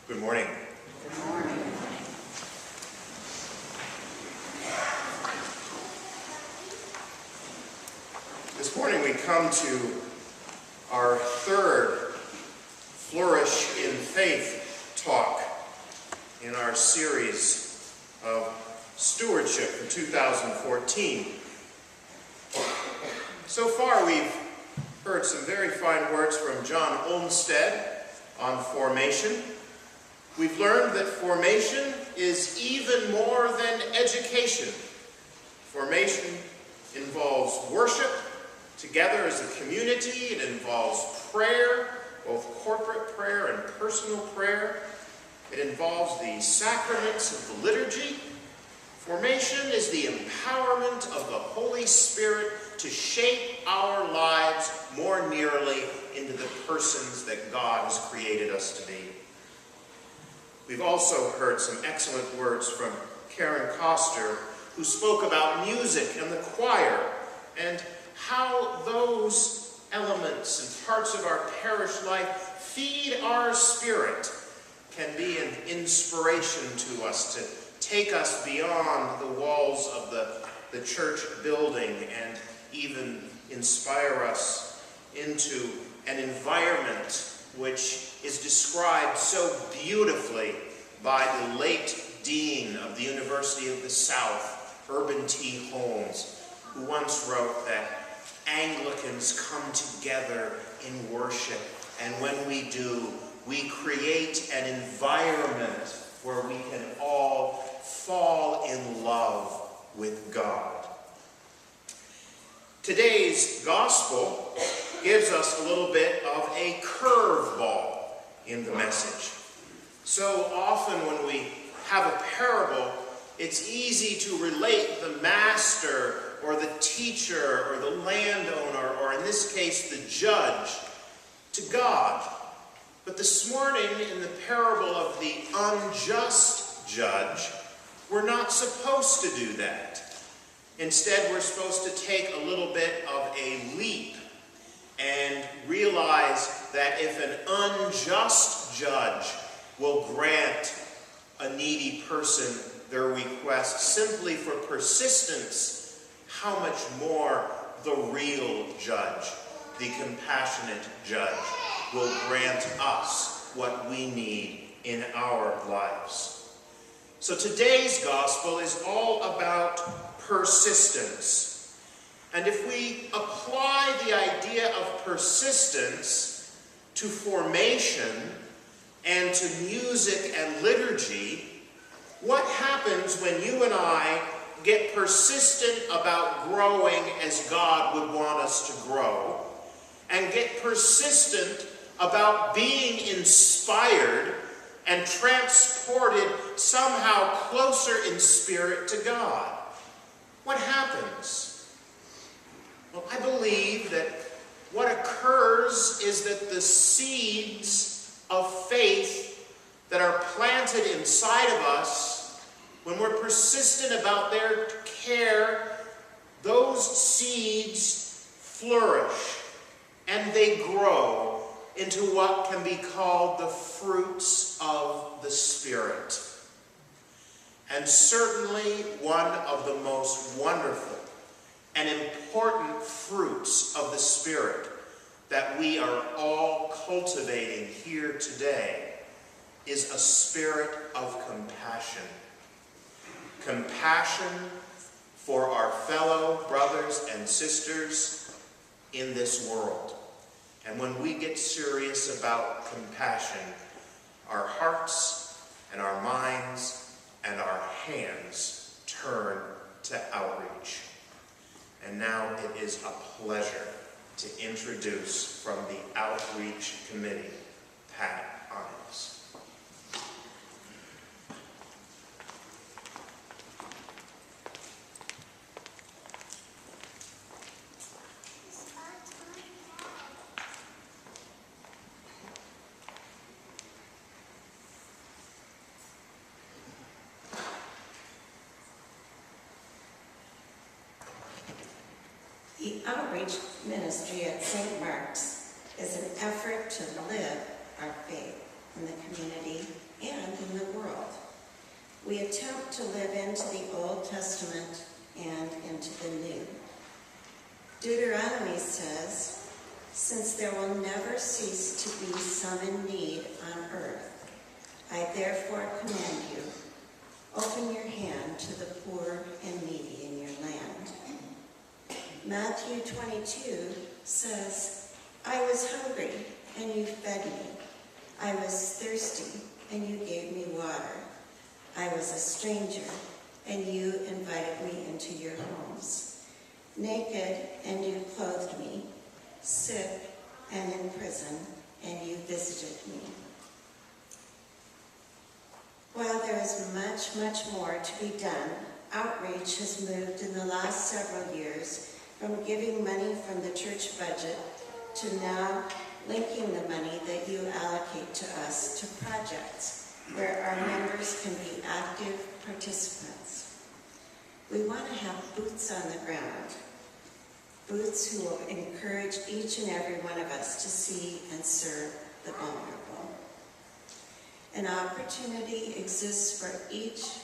Good morning. Good morning. This morning we come to our third Flourish in Faith talk in our series of stewardship for 2014. So far we've heard some very fine words from John Olmsted on formation. We've learned that formation is even more than education. Formation involves worship together as a community. It involves prayer, both corporate prayer and personal prayer. It involves the sacraments of the liturgy. Formation is the empowerment of the Holy Spirit to shape our lives more nearly into the persons that God has created us to be. We've also heard some excellent words from Karen Koster, who spoke about music and the choir and how those elements and parts of our parish life feed our spirit, can be an inspiration to us to take us beyond the walls of the church building and even inspire us into an environment which is described so beautifully by the late Dean of the University of the South, Urban T. Holmes, who once wrote that Anglicans come together in worship, and when we do, we create an environment where we can all fall in love with God. Today's gospel gives us a little bit of a curveball in the message. So often when we have a parable, it's easy to relate the master or the teacher or the landowner, or in this case the judge, to God. But this morning in the parable of the unjust judge, we're not supposed to do that. Instead, we're supposed to take a little bit of a leap and realize that if an unjust judge will grant a needy person their request simply for persistence, how much more the real judge, the compassionate judge, will grant us what we need in our lives. So today's gospel is all about persistence. And if we apply the idea of persistence to formation and to music and liturgy, what happens when you and I get persistent about growing as God would want us to grow, and get persistent about being inspired and transported somehow closer in spirit to God? What happens? Well, I believe that what occurs is that the seeds of faith that are planted inside of us, when we're persistent about their care, those seeds flourish and they grow into what can be called the fruits of the Spirit. And certainly one of the most wonderful and important fruits of the Spirit that we are all cultivating here today is a spirit of compassion. Compassion for our fellow brothers and sisters in this world. And when we get serious about compassion, our hearts and our minds and our hands turn to outreach. And now it is a pleasure to introduce from the Outreach Committee, Pat Iams. The outreach ministry at St. Mark's is an effort to live our faith in the community and in the world. We attempt to live into the Old Testament and into the New. Deuteronomy says, "Since there will never cease to be some in need on earth, I therefore command you, open your hand to the poor and needy in your land." Matthew 22 says, "I was hungry, and you fed me. I was thirsty, and you gave me water. I was a stranger, and you invited me into your homes. Naked, and you clothed me. Sick and in prison, and you visited me." While there is much, much more to be done, outreach has moved in the last several years from giving money from the church budget to now linking the money that you allocate to us to projects where our members can be active participants. We want to have boots on the ground, boots who will encourage each and every one of us to see and serve the vulnerable. An opportunity exists for each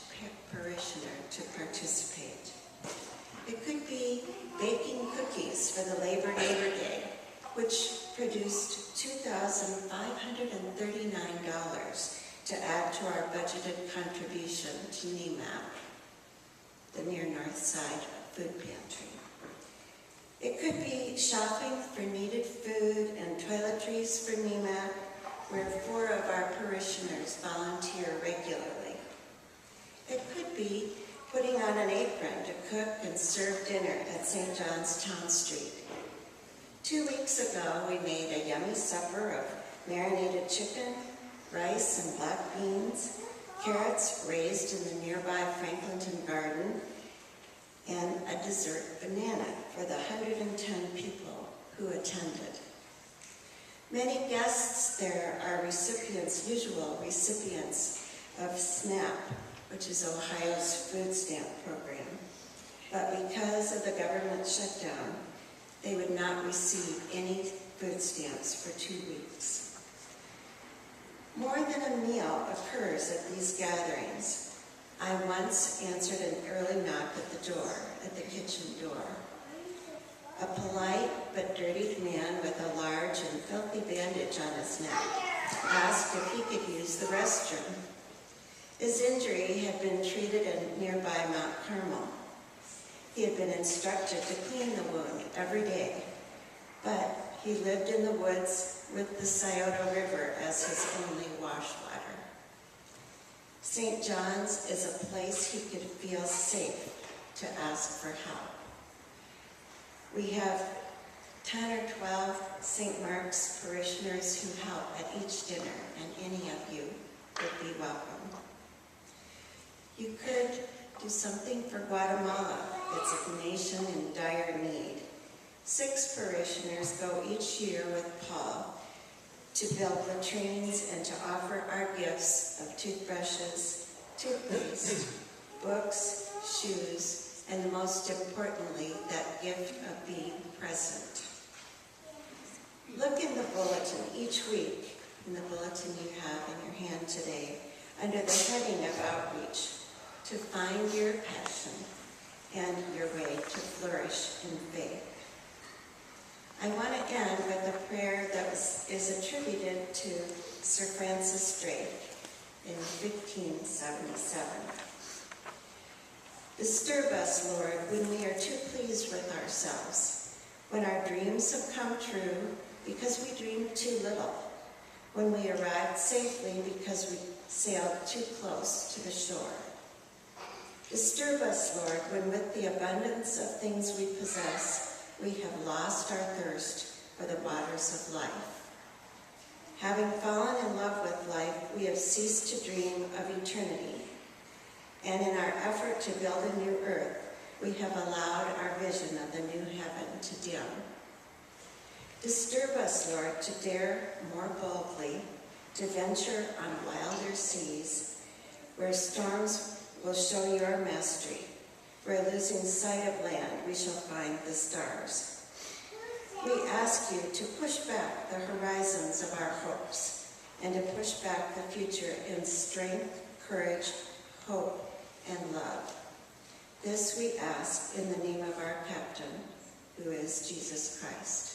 parishioner to participate. It could be baking cookies for the Labor Day, which produced $2,539 to add to our budgeted contribution to NEMAP, the Near North Side Food Pantry. It could be shopping for needed food and toiletries for NEMAP, where 4 of our parishioners volunteer regularly. It could be putting on an apron to cook and serve dinner at St. John's Town Street. 2 weeks ago, we made a yummy supper of marinated chicken, rice and black beans, carrots raised in the nearby Franklinton garden, and a dessert banana for the 110 people who attended. Many guests there are usual recipients of SNAP, which is Ohio's food stamp program. But because of the government shutdown, they would not receive any food stamps for 2 weeks. More than a meal occurs at these gatherings. I once answered an early knock at the kitchen door. A polite but dirtied man with a large and filthy bandage on his neck asked if he could use the restroom. His injury had been treated in nearby Mount Carmel. He had been instructed to clean the wound every day, but he lived in the woods with the Scioto River as his only wash water. St. John's is a place he could feel safe to ask for help. We have 10 or 12 St. Mark's parishioners who help at each dinner, and any of you would be welcome. You could do something for Guatemala. It's a nation in dire need. 6 parishioners go each year with Paul to build latrines and to offer our gifts of toothbrushes, toothpaste, books, shoes, and most importantly, that gift of being present. Look in the bulletin each week, in the bulletin you have in your hand today, under the heading of outreach, to find your passion and your way to flourish in faith. I want to end with a prayer that is attributed to Sir Francis Drake in 1577. Disturb us, Lord, when we are too pleased with ourselves, when our dreams have come true because we dreamed too little, when we arrived safely because we sailed too close to the shore. Disturb us, Lord, when with the abundance of things we possess, we have lost our thirst for the waters of life. Having fallen in love with life, we have ceased to dream of eternity. And in our effort to build a new earth, we have allowed our vision of the new heaven to dim. Disturb us, Lord, to dare more boldly to venture on wilder seas, where storms will show your mastery, where losing sight of land we shall find the stars. We ask you to push back the horizons of our hopes and to push back the future in strength, courage, hope, and love. This we ask in the name of our captain, who is Jesus Christ.